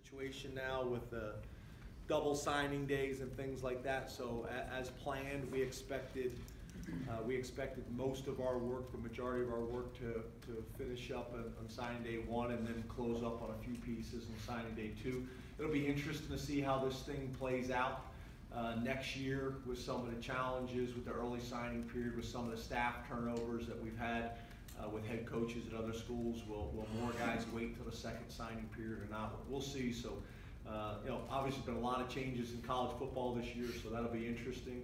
situation now with the double signing days and things like that. So as planned, we expected most of our work, the majority of our work, to finish up on signing day one and then close up on a few pieces on signing day two. It'll be interesting to see how this thing plays out next year with some of the challenges with the early signing period, with some of the staff turnovers that we've had with head coaches at other schools. Will more guys wait till the second signing period or not? We'll see. So, obviously been a lot of changes in college football this year, so that'll be interesting.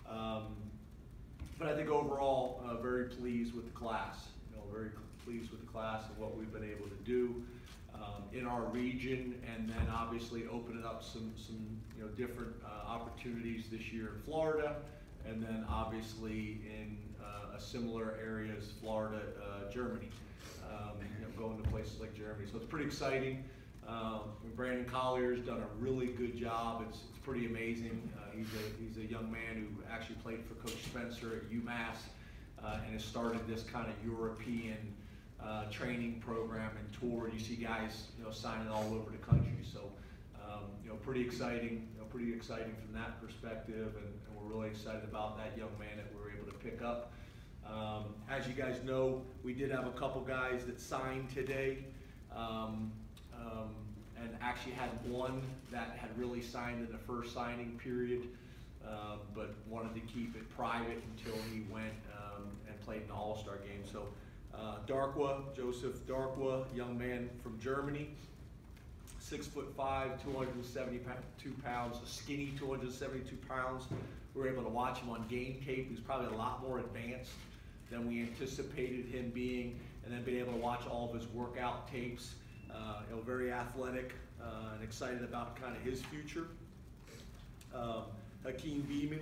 But I think overall, very pleased with the class. Very pleased with the class and what we've been able to do in our region, and then obviously opening up some different opportunities this year in Florida, and then obviously in similar areas, Florida, Germany, going to places like Germany. So it's pretty exciting. Brandon Collier's done a really good job. It's pretty amazing. He's a young man who actually played for Coach Spencer at UMass and has started this kind of European training program and tour. You see guys signing all over the country. So pretty exciting. Pretty exciting from that perspective, and we're really excited about that young man that we were able to pick up. As you guys know, we did have a couple guys that signed today. And actually had one that had really signed in the first signing period, but wanted to keep it private until he went and played in the All-Star game. So Joseph Darkwa, young man from Germany, 6'5", 272 pounds, a skinny 272 pounds. We were able to watch him on game tape. He's probably a lot more advanced than we anticipated him being, and then being able to watch all of his workout tapes. Very athletic and excited about kind of his future. Hakeem Beeman,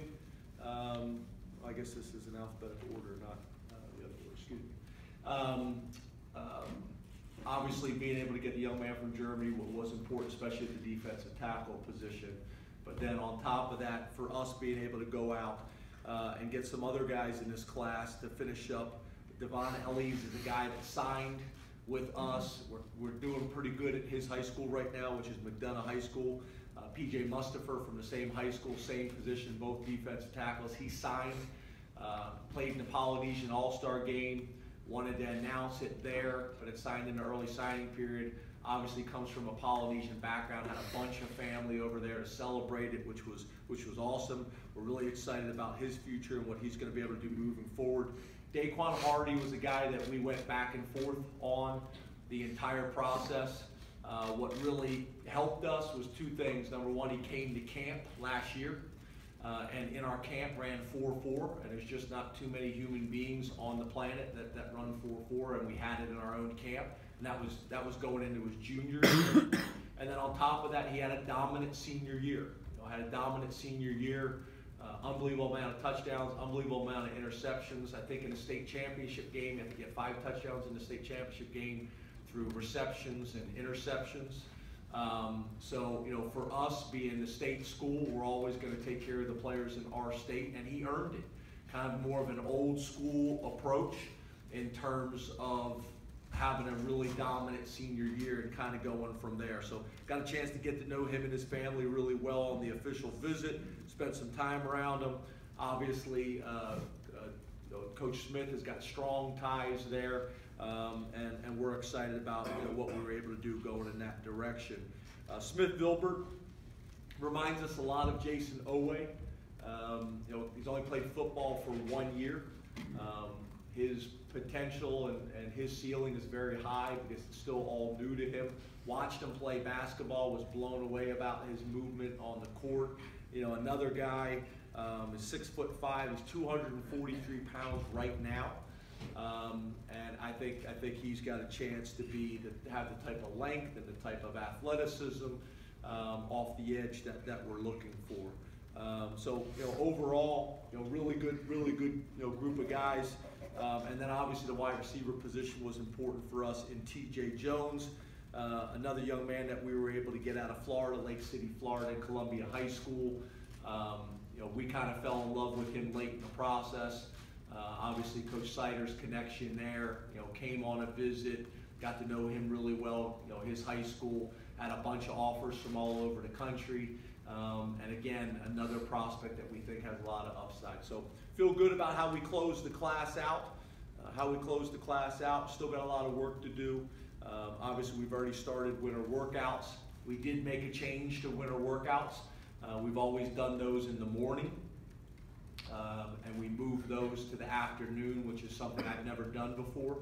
I guess this is in alphabetical order, not the other order, excuse me. Obviously being able to get the young man from Germany was important, especially at the defensive tackle position. But then on top of that, for us being able to go out and get some other guys in this class to finish up. Devon Ellies is the guy that signed with us. We're doing pretty good at his high school right now, which is McDonough High School. PJ Mustafer from the same high school, same position, both defensive tackles. He signed, played in the Polynesian All-Star game, wanted to announce it there, but it signed in the early signing period. Obviously comes from a Polynesian background, had a bunch of family over there to celebrate it, which was awesome. We're really excited about his future and what he's going to be able to do moving forward. Daquan Hardy was a guy that we went back and forth on the entire process. What really helped us was two things. Number one, he came to camp last year, and in our camp ran 4.4, and there's just not too many human beings on the planet that run 4.4, and we had it in our own camp, and that was going into his junior year. And then on top of that, he had a dominant senior year. Unbelievable amount of touchdowns, unbelievable amount of interceptions. I think in the state championship game, you have to get 5 touchdowns in the state championship game through receptions and interceptions. So, for us being the state school, we're always going to take care of the players in our state, and he earned it. Kind of more of an old school approach in terms of having a really dominant senior year and kind of going from there. So got a chance to get to know him and his family really well on the official visit, spent some time around him. Obviously, Coach Smith has got strong ties there, and we're excited about what we were able to do going in that direction. Smith Vilbert reminds us a lot of Jason Owe. He's only played football for 1 year. His potential and his ceiling is very high because it's still all new to him. Watched him play basketball, was blown away about his movement on the court. Another guy is 6'5", he's 243 pounds right now. And I think he's got a chance to have the type of length and the type of athleticism off the edge that we're looking for. So overall, really good group of guys. And then obviously the wide receiver position was important for us in T.J. Jones, another young man that we were able to get out of Florida, Lake City, Florida, Columbia High School. We kind of fell in love with him late in the process. Obviously, Coach Sider's connection there, came on a visit, got to know him really well, his high school, had a bunch of offers from all over the country. And again, another prospect that we think has a lot of upside. So feel good about how we closed the class out. Still got a lot of work to do. Obviously, we've already started winter workouts. We did make a change to winter workouts. We've always done those in the morning. And we moved those to the afternoon, which is something I've never done before.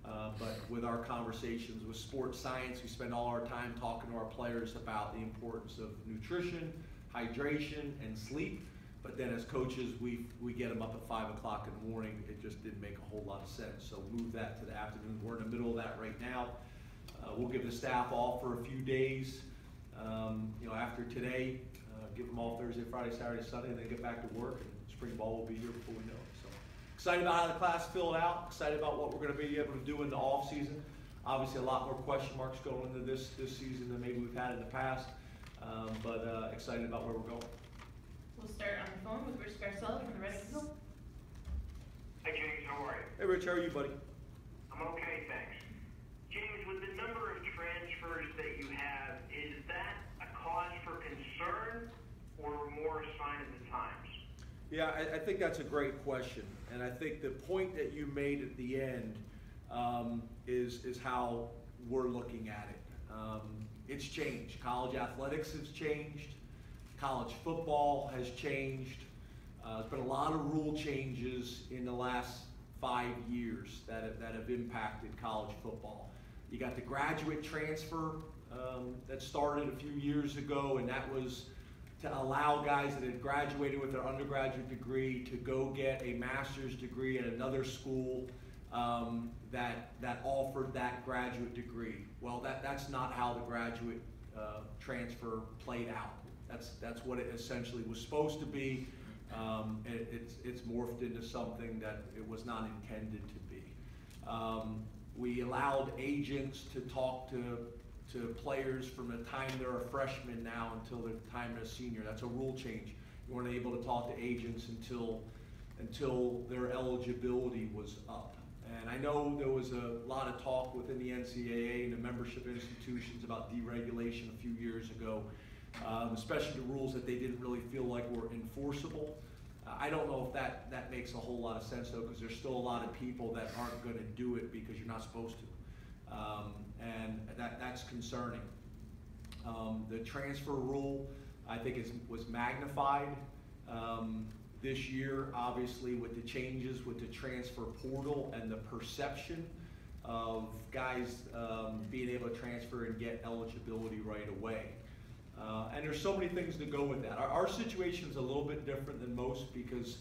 But with our conversations with sports science, we spend all our time talking to our players about the importance of nutrition, hydration, and sleep. But then as coaches, we get them up at 5 o'clock in the morning. It just didn't make a whole lot of sense. So move that to the afternoon. We're in the middle of that right now. We'll give the staff off for a few days. After today, give them all Thursday, Friday, Saturday, Sunday, and then get back to work. And spring ball will be here before we know it. So excited about how the class filled out. Excited about what we're going to be able to do in the off season. Obviously, a lot more question marks going into this season than maybe we've had in the past. But excited about where we're going. We'll start on the phone with Rich Garcella from the Red Eagle. Hi James, how are you? Hey Rich, how are you, buddy? I'm okay, thanks. James, with the number of transfers that you have, is that a cause for concern or more a sign of the times? Yeah, I think that's a great question. And I think the point that you made at the end is how we're looking at it. It's changed. College athletics has changed. College football has changed. There's been a lot of rule changes in the last 5 years that have impacted college football. You got the graduate transfer that started a few years ago, and that was to allow guys that had graduated with their undergraduate degree to go get a master's degree at another school that offered that graduate degree. Well, that's not how the graduate transfer played out. That's what it essentially was supposed to be. It's morphed into something that it was not intended to be. We allowed agents to talk to players from the time they're a freshman now until the time they're a senior. That's a rule change. You weren't able to talk to agents until their eligibility was up. And I know there was a lot of talk within the NCAA and the membership institutions about deregulation a few years ago. Especially the rules that they didn't really feel like were enforceable. I don't know if that makes a whole lot of sense though, because there's still a lot of people that aren't going to do it because you're not supposed to, and that's concerning. The transfer rule, I think, was magnified this year, obviously with the changes with the transfer portal and the perception of guys being able to transfer and get eligibility right away. And there's so many things that go with that. Our situation is a little bit different than most because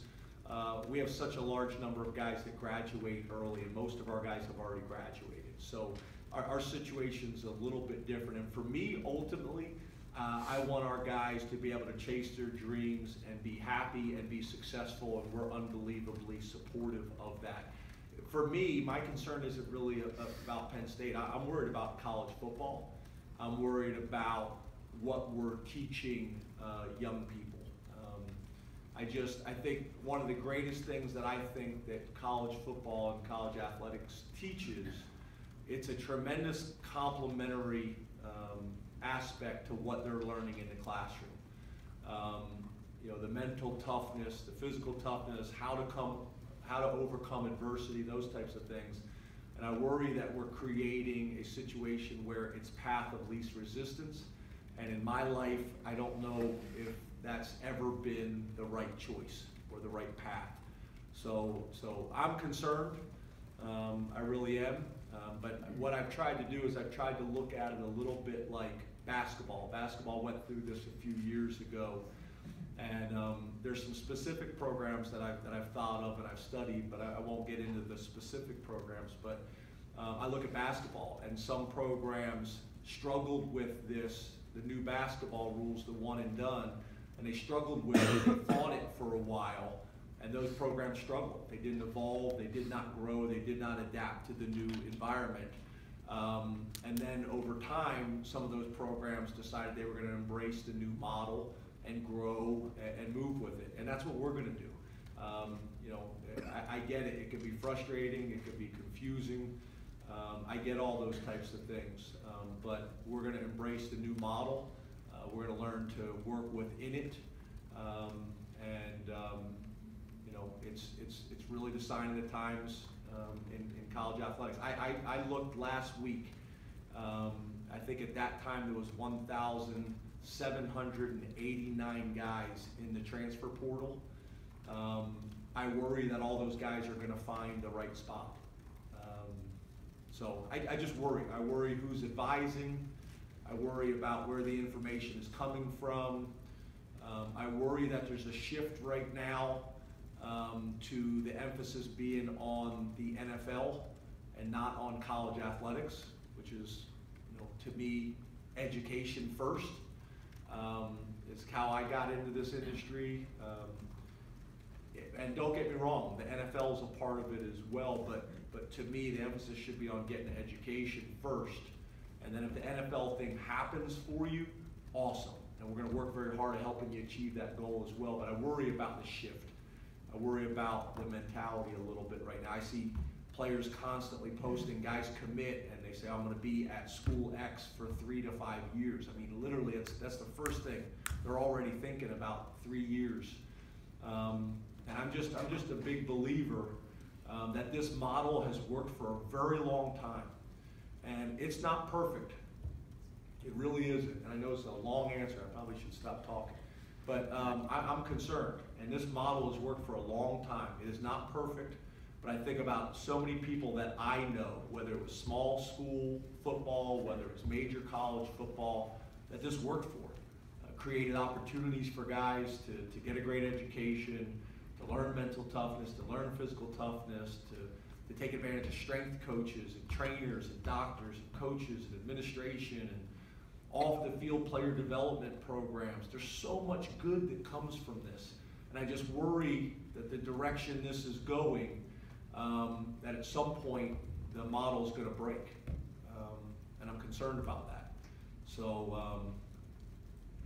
we have such a large number of guys that graduate early, and most of our guys have already graduated. So our situation's a little bit different. And for me, ultimately, I want our guys to be able to chase their dreams and be happy and be successful, and we're unbelievably supportive of that. For me, my concern isn't really about Penn State. I'm worried about college football. I'm worried about what we're teaching young people. I think one of the greatest things that I think that college football and college athletics teaches, it's a tremendous complementary aspect to what they're learning in the classroom. The mental toughness, the physical toughness, how to overcome adversity, those types of things. And I worry that we're creating a situation where it's path of least resistance. And in my life, I don't know if that's ever been the right choice or the right path. So I'm concerned, I really am. But what I've tried to do is I've tried to look at it a little bit like basketball. Basketball went through this a few years ago. And there's some specific programs that I've thought of and I've studied, but I won't get into the specific programs. But I look at basketball, and some programs struggled with the new basketball rules, the one and done, and they struggled with it, they fought it for a while, and those programs struggled. They didn't evolve, they did not grow, they did not adapt to the new environment. And then over time, some of those programs decided they were going to embrace the new model and grow and move with it, and that's what we're going to do. I get it, it can be frustrating, it can be confusing. I get all those types of things, but we're going to embrace the new model. We're going to learn to work within it, you know, it's really the sign of the times in college athletics. I looked last week. I think at that time there was 1,789 guys in the transfer portal. I worry that all those guys are going to find the right spot. So I just worry. I worry who's advising. I worry about where the information is coming from. I worry that there's a shift right now to the emphasis being on the NFL and not on college athletics, which is, you know, to me, education first. It's how I got into this industry. And don't get me wrong, the NFL is a part of it as well, but to me, the emphasis should be on getting education first. And then if the NFL thing happens for you, awesome. And we're going to work very hard at helping you achieve that goal as well. But I worry about the shift. I worry about the mentality a little bit right now. I see players constantly posting, guys commit, and they say, I'm going to be at school X for 3 to 5 years. I mean, literally, that's the first thing. They're already thinking about 3 years. And I'm just a big believer that this model has worked for a very long time. And it's not perfect. It really isn't. And I know it's a long answer. I probably should stop talking. But I'm concerned. And this model has worked for a long time. It is not perfect. But I think about so many people that I know, whether it was small school football, whether it was major college football, that this worked for. Created opportunities for guys to get a great education, to learn mental toughness, to learn physical toughness, to take advantage of strength coaches and trainers and doctors and coaches and administration and off-the-field player development programs. There's so much good that comes from this. And I just worry that the direction this is going, that at some point the model is going to break. And I'm concerned about that. So,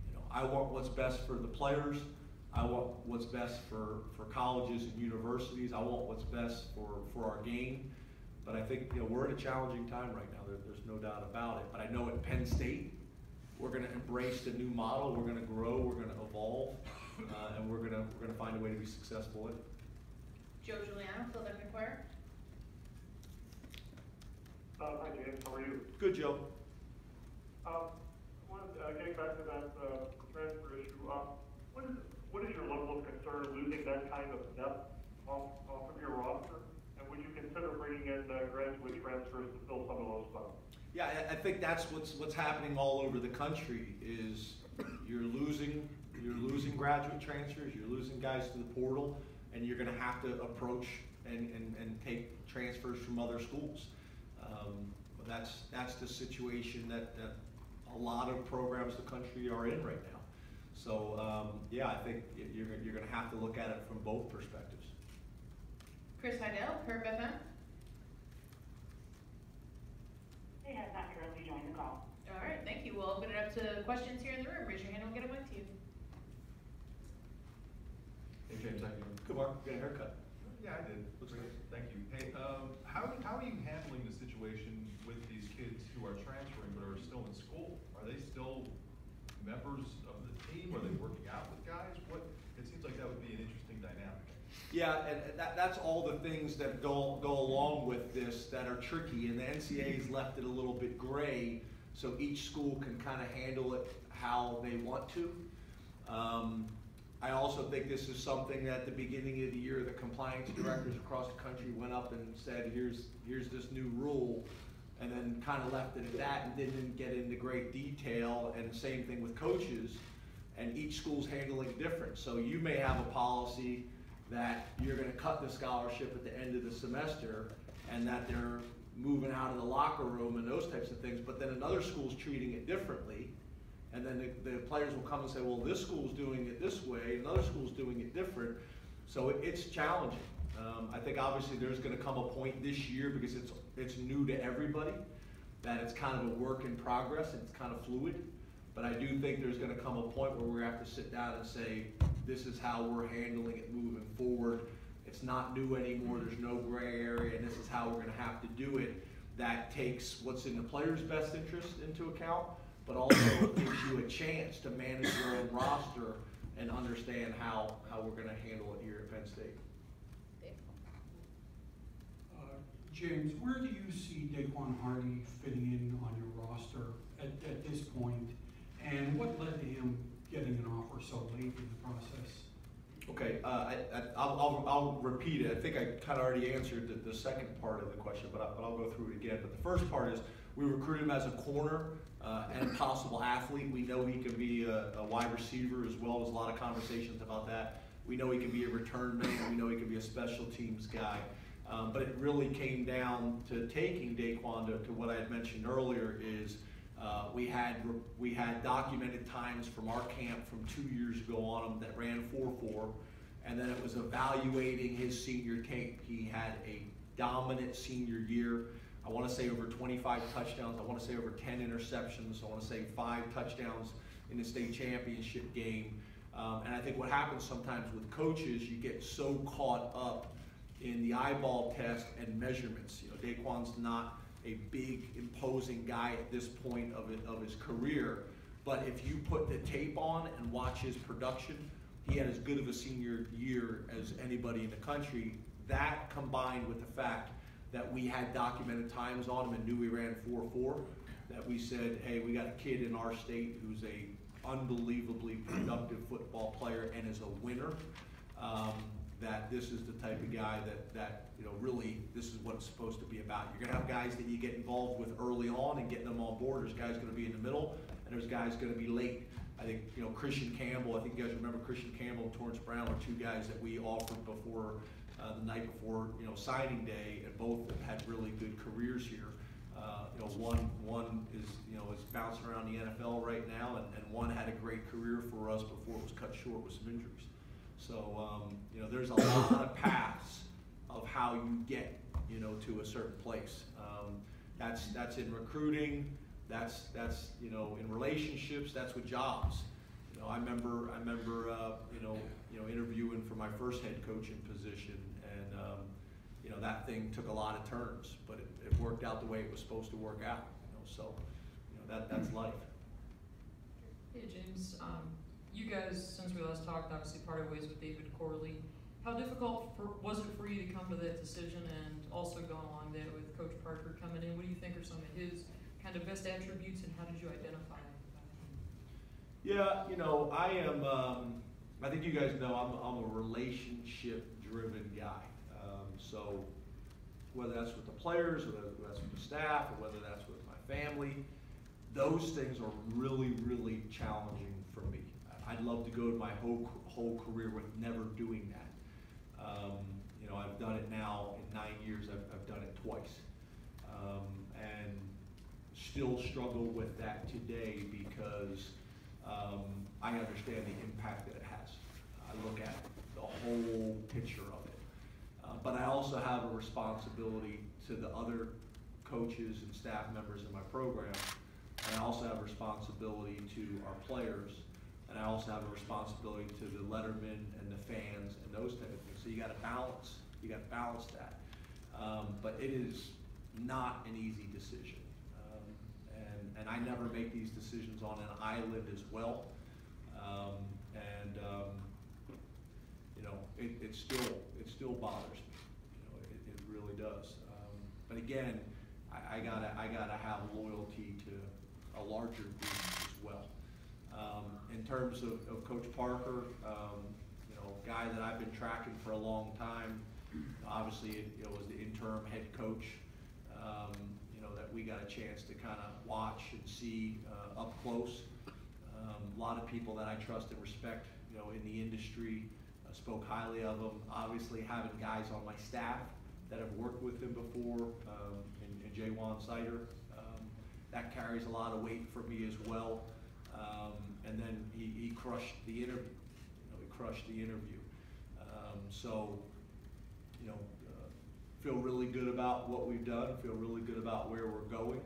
you know, I want what's best for the players. I want what's best for colleges and universities. I want what's best for our game. But I think, you know, we're in a challenging time right now. There's no doubt about it. But I know at Penn State, we're going to embrace the new model. We're going to grow. We're going to evolve, and we're going to find a way to be successful in it. Joe Giuliano, Philadelphia Inquirer. Hi, James. How are you? Good, Joe. Getting back to that transfer issue, what is your level of concern losing that kind of depth off of your roster? And would you consider bringing in graduate transfers to fill some of those spots? Yeah, I think that's what's happening all over the country. Is you're losing graduate transfers, you're losing guys to the portal, and you're going to have to approach and take transfers from other schools. That's the situation that a lot of programs in the country are in right now. So yeah, I think you're going to have to look at it from both perspectives. Chris Heidel, Curb FM. They have not currently joined the call. All right, thank you. We'll open it up to questions here in the room. Raise your hand and we'll get a mic to you. Hey James, how you doing? Good, Mark. Get a haircut. Yeah, I did. Looks great. Thank you. Hey, how are you handling the situation with these kids who are transferring but are still in school? Are they still members of the team? Are they working out with guys? It seems like that would be an interesting dynamic. Yeah, and that's all the things that go along with this that are tricky, and the NCAA's left it a little bit gray, so each school can kind of handle it how they want to. I also think this is something that at the beginning of the year, the compliance directors across the country went up and said, here's this new rule, and then kind of left it at that and didn't get into great detail, and same thing with coaches, and each school's handling it different. So you may have a policy that you're going to cut the scholarship at the end of the semester and that they're moving out of the locker room and those types of things, but then another school's treating it differently, and then the players will come and say, well, this school's doing it this way, another school's doing it different. So it's challenging. I think obviously there's going to come a point this year, because it's new to everybody, that it's kind of a work in progress and it's kind of fluid. But I do think there's going to come a point where we're going to have to sit down and say, this is how we're handling it moving forward. It's not new anymore, there's no gray area, and this is how we're going to have to do it. that takes what's in the player's best interest into account, but also gives you a chance to manage your own roster and understand how we're going to handle it here at Penn State. James, where do you see Daquan Hardy fitting in on your roster at this point, and what led to him getting an offer so late in the process? Okay, I'll repeat it. I think I kind of already answered the second part of the question, but I'll go through it again. But the first part is we recruited him as a corner and possible athlete. We know he can be a wide receiver as well. There's a lot of conversations about that. We know he can be a return man. We know he can be a special teams guy. But it really came down to taking Daquan to what I had mentioned earlier is we had documented times from our camp from 2 years ago on him that ran 4.4, and then it was evaluating his senior tape. He had a dominant senior year. I want to say over 25 touchdowns. I want to say over 10 interceptions. I want to say 5 touchdowns in the state championship game. And I think what happens sometimes with coaches, you get so caught up in the eyeball test and measurements. You know, Daquan's not a big, imposing guy at this point of his career, but if you put the tape on and watch his production, he had as good of a senior year as anybody in the country. That combined with the fact that we had documented times on him and knew he ran 4.4, that we said, hey, we got a kid in our state who's a unbelievably productive football player and is a winner. That this is the type of guy that you know, really, this is what it's supposed to be about. You're gonna have guys that you get involved with early on and getting them on board. There's guys gonna be in the middle, and there's guys gonna be late. I think, you know, Christian Campbell, I think you guys remember Christian Campbell and Torrance Brown were 2 guys that we offered before the night before, you know, signing day, and both have had really good careers here. You know, one is, you know, is bouncing around the NFL right now, and one had a great career for us before it was cut short with some injuries. So, you know, there's a lot of paths of how you get, you know, to a certain place. That's in recruiting. That's you know, in relationships. That's with jobs. You know, I remember you know interviewing for my first head coaching position, and you know, that thing took a lot of turns, but it worked out the way it was supposed to work out. You know, so you know, that's life. Hey James. You guys, since we last talked, obviously parted ways with David Corley. How difficult was it for you to come to that decision, and also going along that with Coach Parker coming in? What do you think are some of his kind of best attributes, and how did you identify him? Yeah, you know, I am. I think you guys know I'm a relationship-driven guy. So whether that's with the players, or whether that's with the staff, or whether that's with my family, those things are really, really challenging for me. I'd love to go to my whole career with never doing that. You know, I've done it now in 9 years. I've done it twice, and still struggle with that today because I understand the impact that it has. I look at the whole picture of it, but I also have a responsibility to the other coaches and staff members in my program, and I also have a responsibility to our players. And I also have a responsibility to the lettermen and the fans and those type of things. So you got to balance. You got to balance that. But it is not an easy decision. And I never make these decisions on an island as well. You know, it still bothers me. You know, it really does. But again, I gotta have loyalty to a larger group as well. In terms of Coach Parker, you know, guy that I've been tracking for a long time. Obviously, it was the interim head coach. You know, that we got a chance to kind of watch and see up close. A lot of people that I trust and respect, you know, in the industry spoke highly of him. Obviously, having guys on my staff that have worked with him before, and Jay Juan Sider, that carries a lot of weight for me as well. And then he crushed the interview. You know, he crushed the interview. So, you know, feel really good about what we've done. Feel really good about where we're going,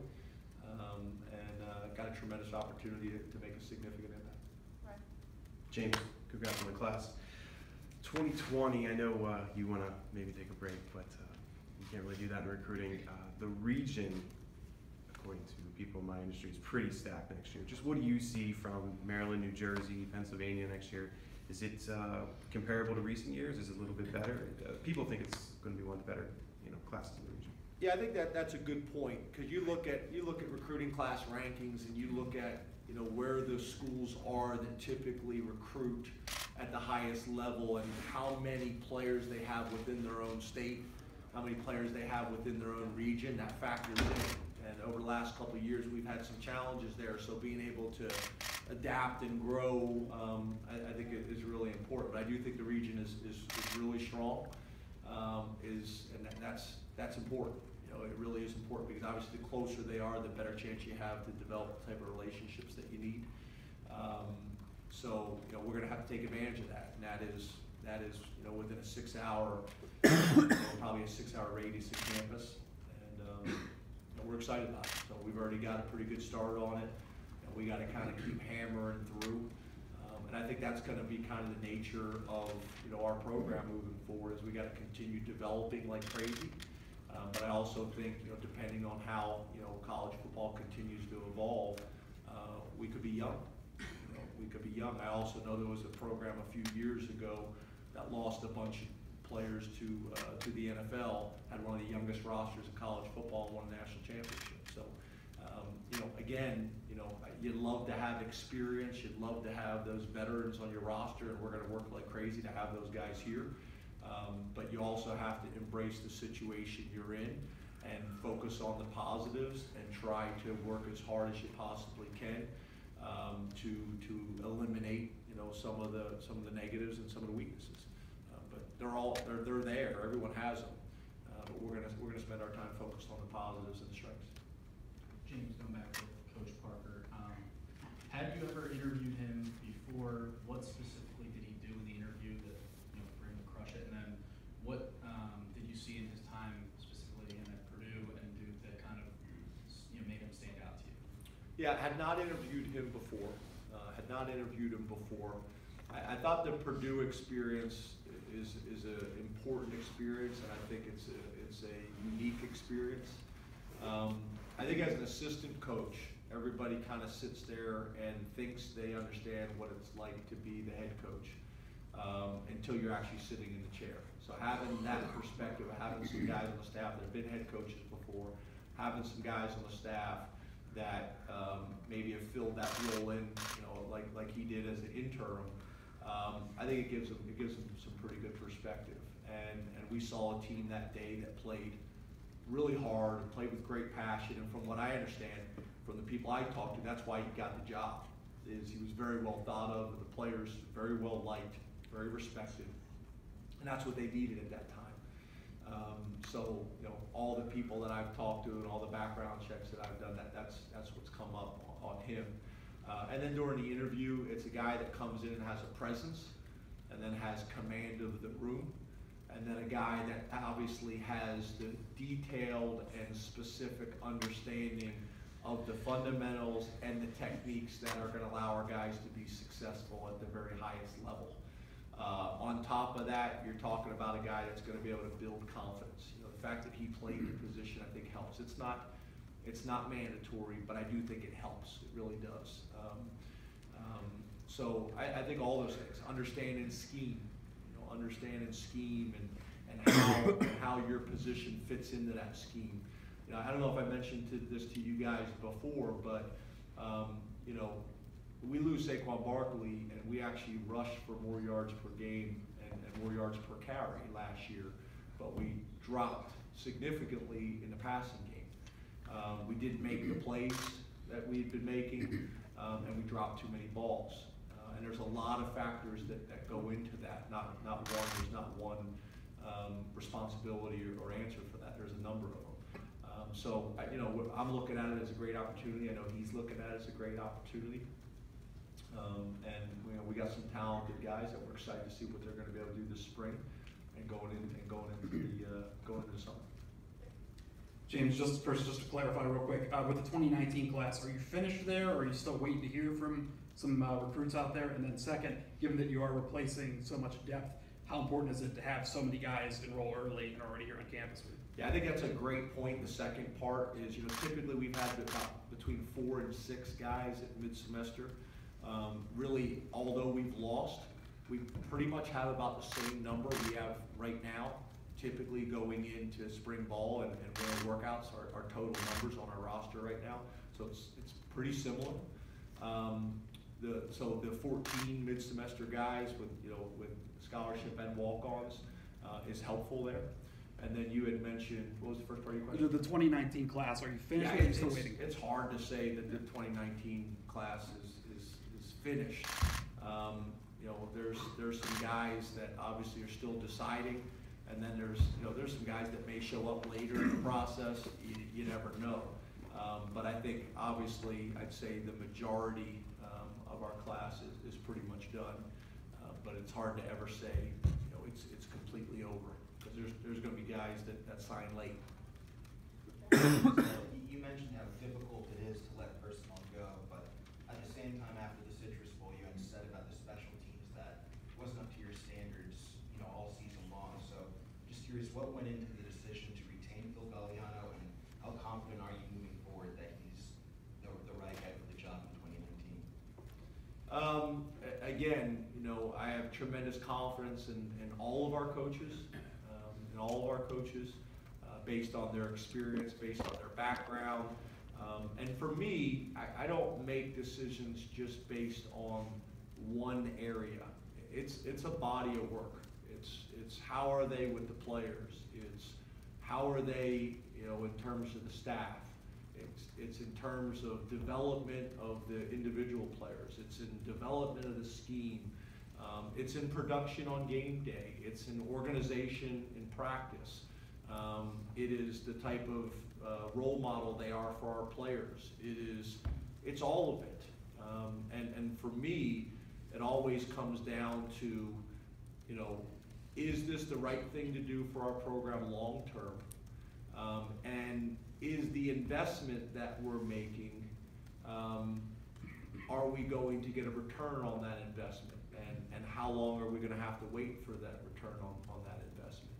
and got a tremendous opportunity to make a significant impact. Right. James, congrats on the class. 2020. I know you want to maybe take a break, but can't really do that in recruiting. The region, according to people in my industry, is pretty stacked next year. Just what do you see from Maryland, New Jersey, Pennsylvania next year? Is it comparable to recent years? Is it a little bit better? People think it's going to be one of the better, classes in the region. Yeah, I think that's a good point, because you look at recruiting class rankings, and you look at where the schools are that typically recruit at the highest level, and how many players they have within their own state, how many players they have within their own region. That factors in. And over the last couple of years, we've had some challenges there. So being able to adapt and grow, I think it is really important. But I do think the region is really strong. And that's important. It really is important, because obviously the closer they are, the better chance you have to develop the type of relationships that you need. So we're going to have to take advantage of that, and that is within a 6-hour, probably a 6-hour radius of campus, and we're excited about it. So we've already got a pretty good start on it, and we got to kind of keep hammering through. And I think that's going to be kind of the nature of our program moving forward, is we got to continue developing like crazy. But I also think depending on how college football continues to evolve, we could be young. We could be young. I also know there was a program a few years ago that lost a bunch of players to the NFL, had one of the youngest rosters in college football, and won a national championship. So, again, you'd love to have experience, you'd love to have those veterans on your roster, and we're going to work like crazy to have those guys here. But you also have to embrace the situation you're in and focus on the positives and try to work as hard as you possibly can to eliminate some of the negatives and some of the weaknesses. But they're there. Everyone has them. But we're gonna spend our time focused on the positives and the strengths. James, going back to Coach Parker, had you ever interviewed him before? What specifically did he do in the interview that for him to crush it? And then what did you see in his time specifically in at Purdue and Duke that kind of made him stand out to you? Yeah, had not interviewed him before. I thought the Purdue experience is an important experience, and I think it's a unique experience. I think as an assistant coach, everybody kind of sits there and thinks they understand what it's like to be the head coach until you're actually sitting in the chair. So having that perspective, having some guys on the staff that have been head coaches before, having some guys on the staff that maybe have filled that role in, like he did as an interim, I think it gives them some pretty good perspective. And we saw a team that day that played really hard, and played with great passion. And from what I understand, from the people I talked to, that's why he got the job. Is he was very well thought of, the players very well liked, very respected, and that's what they needed at that time. So all the people that I've talked to and all the background checks that I've done, that's what's come up on him. And then during the interview, it's a guy that comes in and has a presence, and then has command of the room, and then a guy that obviously has the detailed and specific understanding of the fundamentals and the techniques that are going to allow our guys to be successful at the very highest level. On top of that, you're talking about a guy that's going to be able to build confidence. The fact that he played the position, I think, helps. It's not mandatory, but I do think it helps. It really does. So I think all those things, understanding scheme, and how your position fits into that scheme. I don't know if I mentioned this to you guys before, but we lose Saquon Barkley, and we actually rushed for more yards per game and more yards per carry last year, but we dropped significantly in the passing game. We didn't make the plays that we'd been making, and we dropped too many balls. And there's a lot of factors that go into that. There's not one responsibility or answer for that. There's a number of them. So I'm looking at it as a great opportunity. I know he's looking at it as a great opportunity. And we got some talented guys that we're excited to see what they're going to be able to do this spring and going into the summer. James, just to clarify real quick, with the 2019 class, are you finished there, or are you still waiting to hear from some recruits out there? And then second, given that you are replacing so much depth, how important is it to have so many guys enroll early and already here on campus? Yeah, I think that's a great point. The second part is, you know, typically we've had about between 4 and 6 guys at mid-semester. Really, although we've lost, we pretty much have about the same number we have right now, typically going into spring ball and winter workouts, our total numbers on our roster right now. So it's pretty similar. So the 14 mid-semester guys with scholarship and walk-ons is helpful there. And then you had mentioned, what was the first part of your question? The 2019 class, are you finished or are you still waiting? It's hard to say that the 2019 class is finished. You know, there's some guys that obviously are still deciding, and then there's some guys that may show up later in the process. You never know. But I think obviously I'd say the majority of our class is pretty much done. But it's hard to ever say, you know, it's completely over, because there's going to be guys that sign late. You mentioned how difficult it is to let personnel go, but at the same time, after the Citrus Bowl, you said about the special teams that wasn't up to your standards, you know, all season long. So, just curious, what went into the decision to retain Phil Galliano, and how confident are you moving forward that he's the right guy for the job in 2019? Again, you know, I have tremendous confidence in all of our coaches, based on their experience, based on their background. And for me, I don't make decisions just based on one area. It's a body of work. It's how are they with the players. It's how are they, you know, in terms of the staff. It's in terms of development of the individual players. It's in development of the scheme. It's in production on game day. It's in organization in practice. It is the type of role model they are for our players. It's all of it. And for me, it always comes down to, you know, is this the right thing to do for our program long term? And is the investment that we're making, are we going to get a return on that investment? And how long are we going to have to wait for that return on that investment?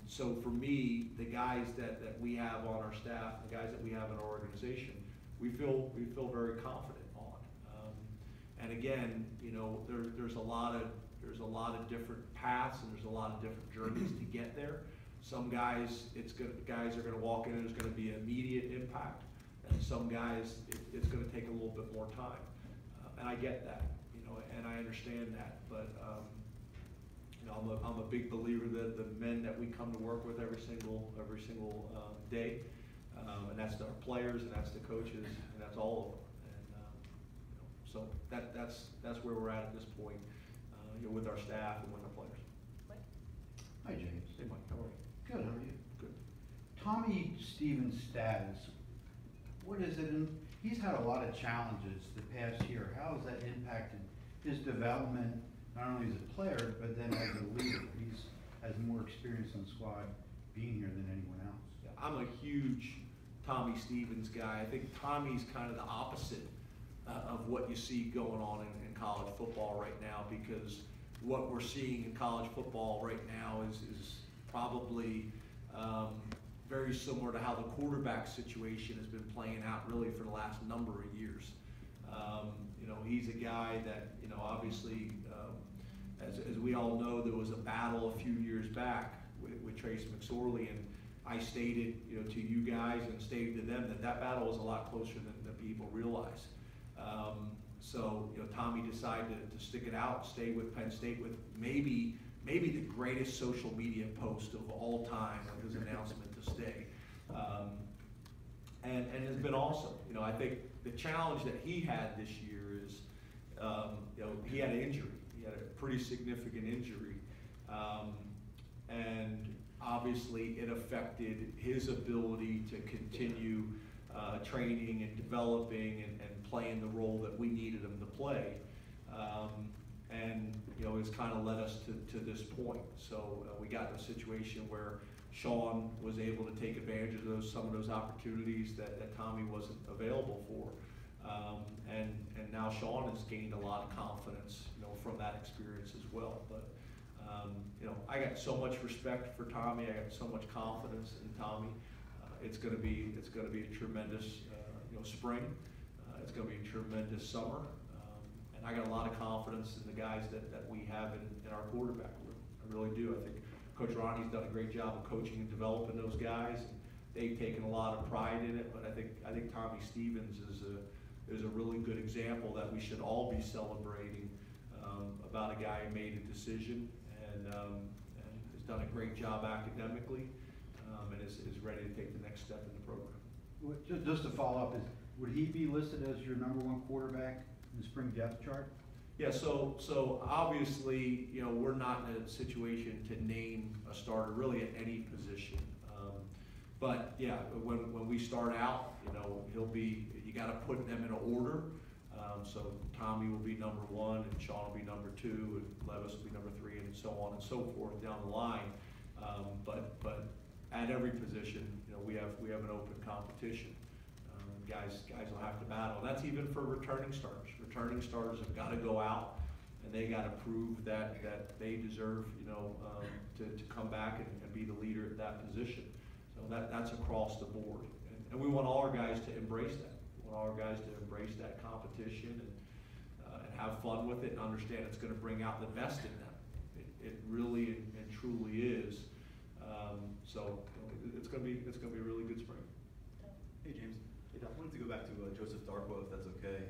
So for me, the guys that we have on our staff, the guys that we have in our organization, we feel very confident on. And again, you know, there's a lot of different paths, and there's a lot of different journeys to get there. Some guys, guys are going to walk in and there's going to be an immediate impact, and some guys, it's going to take a little bit more time. And I get that, you know, and I understand that. But you know, I'm a big believer that the men that we come to work with every single day, and that's our players, and that's the coaches, and that's all of them. And you know, so that's where we're at this point, you know, with our staff and with our players. Hi, James. Hey, Mike. How are you? Good, how are you? Good. Tommy Stevens' status, what is it? He's had a lot of challenges the past year. How has that impacted his development, not only as a player, but then as a leader? He has more experience on the squad being here than anyone else. Yeah, I'm a huge Tommy Stevens guy. I think Tommy's kind of the opposite of what you see going on in college football right now, because what we're seeing in college football right now is probably very similar to how the quarterback situation has been playing out really for the last number of years. You know, he's a guy that, you know, obviously, as we all know, there was a battle a few years back with Trace McSorley, and I stated, you know, to you guys and stated to them that battle was a lot closer than people realize. So, you know, Tommy decided to stick it out, stay with Penn State with maybe the greatest social media post of all time with his announcement to stay. And has been awesome. You know, I think the challenge that he had this year is, you know, he had an injury. He had a pretty significant injury. And obviously it affected his ability to continue training and developing and playing the role that we needed him to play. And you know, it's kind of led us to this point. So we got in a situation where Sean was able to take advantage of some of those opportunities that Tommy wasn't available for. And now Sean has gained a lot of confidence, you know, from that experience as well. But I got so much respect for Tommy. I got so much confidence in Tommy. It's going to be a tremendous spring. It's going to be a tremendous summer. And I got a lot of confidence in the guys that we have in our quarterback room. I really do. I think Coach Ronnie's done a great job of coaching and developing those guys. They've taken a lot of pride in it, but I think Tommy Stevens is a really good example that we should all be celebrating about a guy who made a decision and has done a great job academically and is ready to take the next step in the program. Just to follow up, would he be listed as your #1 quarterback in the spring depth chart? Yeah, so obviously, we're not in a situation to name a starter really at any position. But yeah, when we start out, you got to put them in order. So Tommy will be #1, and Sean will be #2, and Levis will be #3, and so on and so forth down the line. But at every position, we have an open competition. Guys will have to battle. And that's even for returning starters. Returning starters have got to go out, and they got to prove that they deserve, to come back and be the leader at that position. So that's across the board, and we want all our guys to embrace that. We want all our guys to embrace that competition and have fun with it and understand it's going to bring out the best in them. It really and truly is. So it's going to be a really good spring. Hey James, I wanted to go back to Joseph Darkwa, if that's okay.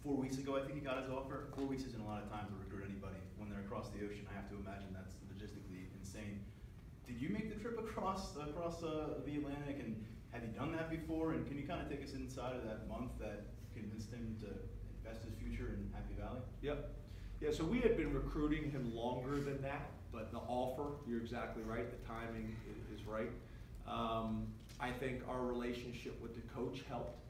4 weeks ago, I think he got his offer. 4 weeks isn't a lot of time to recruit anybody. When they're across the ocean, I have to imagine that's logistically insane. Did you make the trip across the Atlantic, and have you done that before? And can you kind of take us inside of that month that convinced him to invest his future in Happy Valley? Yep. Yeah, so we had been recruiting him longer than that, but the offer, you're exactly right, the timing is right. I think our relationship with the coach helped.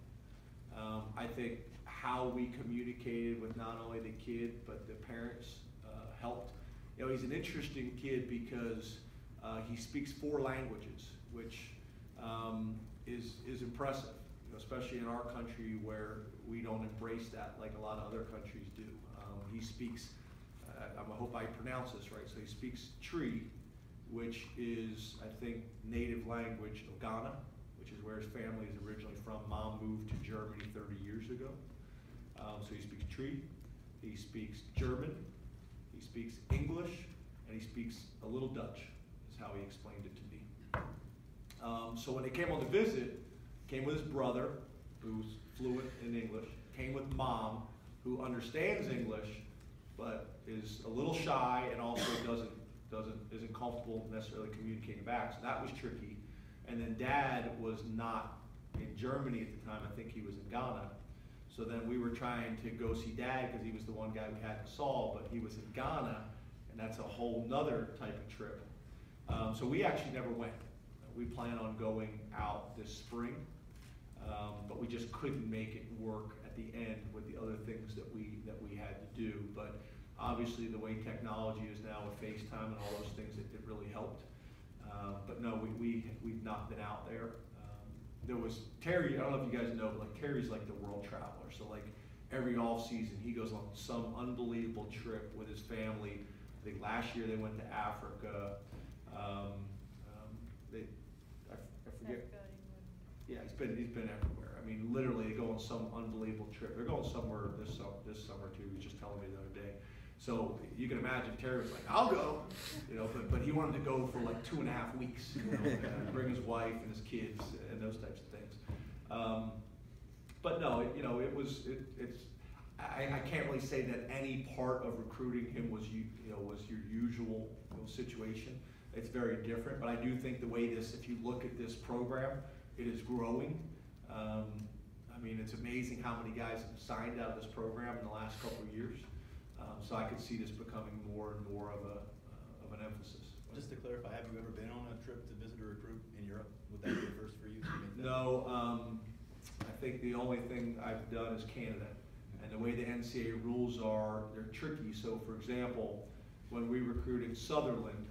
I think how we communicated with not only the kid, but the parents helped. He's an interesting kid because he speaks 4 languages, which is impressive, especially in our country where we don't embrace that like a lot of other countries do. He speaks, I hope I pronounce this right, so he speaks Tree, which is, I think, native language of Ghana, which is where his family is originally from. Mom moved to Germany 30 years ago. So he speaks Tree, he speaks German, he speaks English, and he speaks a little Dutch, is how he explained it to me. So when he came on the visit, came with his brother, who's fluent in English, came with Mom, who understands English, but is a little shy and also isn't comfortable necessarily communicating back, so that was tricky. And then Dad was not in Germany at the time, I think he was in Ghana. So then we were trying to go see Dad because he was the one guy we had to solve, but he was in Ghana, and that's a whole nother type of trip. So we actually never went. We plan on going out this spring, but we just couldn't make it work at the end with the other things that we had to do. But obviously the way technology is now with FaceTime and all those things, it really helped. But no, we've not been out there. There was Terry, I don't know if you guys know, but like Terry's like the world traveler. So like every off season, he goes on some unbelievable trip with his family. I think last year they went to Africa. I forget. Yeah, he's been everywhere. I mean, literally, they go on some unbelievable trip. They're going somewhere this summer too. He was just telling me the other day. So you can imagine Terry was like, "I'll go," but he wanted to go for like 2.5 weeks, and bring his wife and his kids and those types of things. But no, I can't really say that any part of recruiting him was your usual situation. It's very different, but I do think the way if you look at this program, it is growing. I mean, it's amazing how many guys have signed out of this program in the last couple of years. So I could see this becoming more and more of an emphasis. Just to clarify, have you ever been on a trip to visit a recruit in Europe? Would that be a first for you? No, I think the only thing I've done is Canada. And the way the NCAA rules are, they're tricky. So for example, when we recruited Sutherland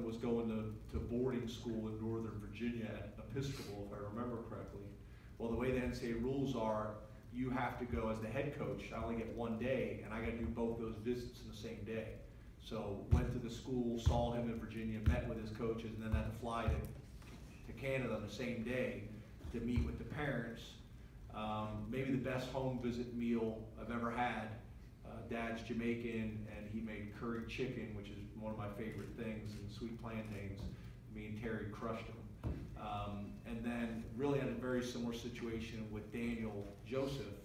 was going to boarding school in Northern Virginia at Episcopal, if I remember correctly. Well, the way the NCAA rules are, you have to go as the head coach. I only get 1 day, and I got to do both those visits in the same day. So went to the school, saw him in Virginia, met with his coaches, and then had to fly to Canada on the same day to meet with the parents. Maybe the best home visit meal I've ever had. Dad's Jamaican, and he made curry chicken, which is one of my favorite things, and sweet plantains. Me and Terry crushed them. And then really had a very similar situation with Daniel Joseph,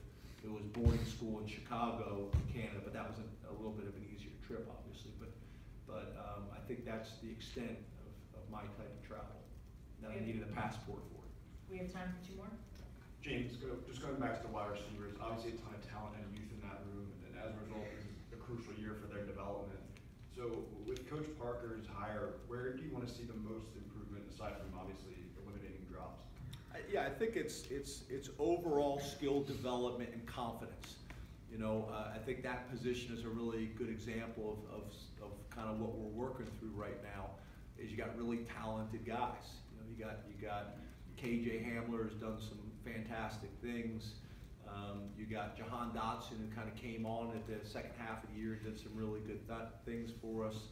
who was boarding school in Chicago, Canada, but that was a little bit of an easier trip, obviously. But I think that's the extent of my type of travel that I needed a passport for. We have time for 2 more. James, just going back to the wide receivers, obviously a ton of talent and youth in that room, and as a result, this is a crucial year for their development. So with Coach Parker's hire, where do you want to see the most improvement aside from obviously eliminating drops? Yeah, I think it's overall skill development and confidence. You know, I think that position is a really good example of kind of what we're working through right now. Is you got really talented guys. You know, you got KJ Hamler has done some fantastic things. You got Jahan Dotson, who kind of came on at the second half of the year and did some really good things for us.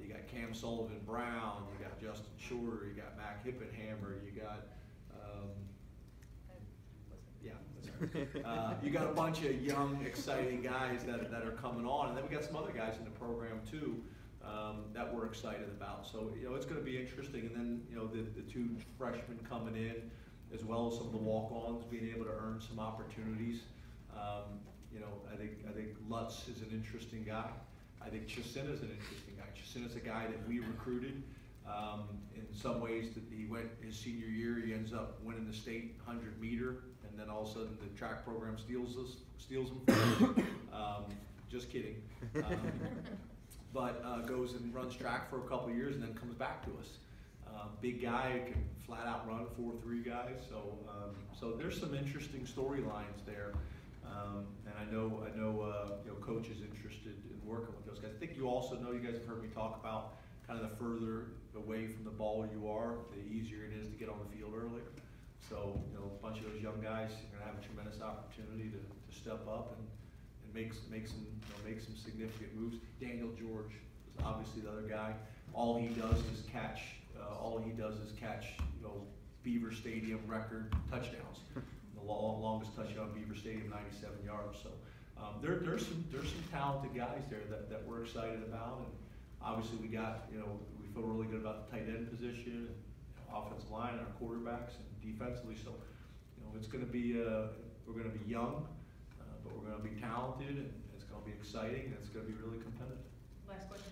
You got Cam Sullivan-Brown, you got Justin Shorter, you got Mac Hippenhammer, you got you got a bunch of young, exciting guys that are coming on, and then we got some other guys in the program too that we're excited about. So you know, it's going to be interesting, and then you know the 2 freshmen coming in, as well as some of the walk-ons being able to earn some opportunities. You know, I think Lutz is an interesting guy. I think Chisena is an interesting guy. Chisena is a guy that we recruited. In some ways, that he went his senior year, he ends up winning the state 100-meter, and then all of a sudden the track program steals him from us. Just kidding. But goes and runs track for a couple of years and then comes back to us. Big guy, can flat out run 4.3 guys. So there's some interesting storylines there. And I know you know, Coach is interested in working with those guys. I think you also know, you guys have heard me talk about kind of the further away from the ball you are, the easier it is to get on the field earlier. So, you know, a bunch of those young guys are going to have a tremendous opportunity to step up and make some significant moves. Daniel George is obviously the other guy. All he does is catch you know, Beaver Stadium record touchdowns. The longest touchdown Beaver Stadium, 97 yards. So there's some talented guys there that we're excited about, and obviously we feel really good about the tight end position, and offensive line, and our quarterbacks, and defensively. So you know, it's going to be we're going to be young, but we're going to be talented, and it's going to be exciting, and it's going to be really competitive. Last question.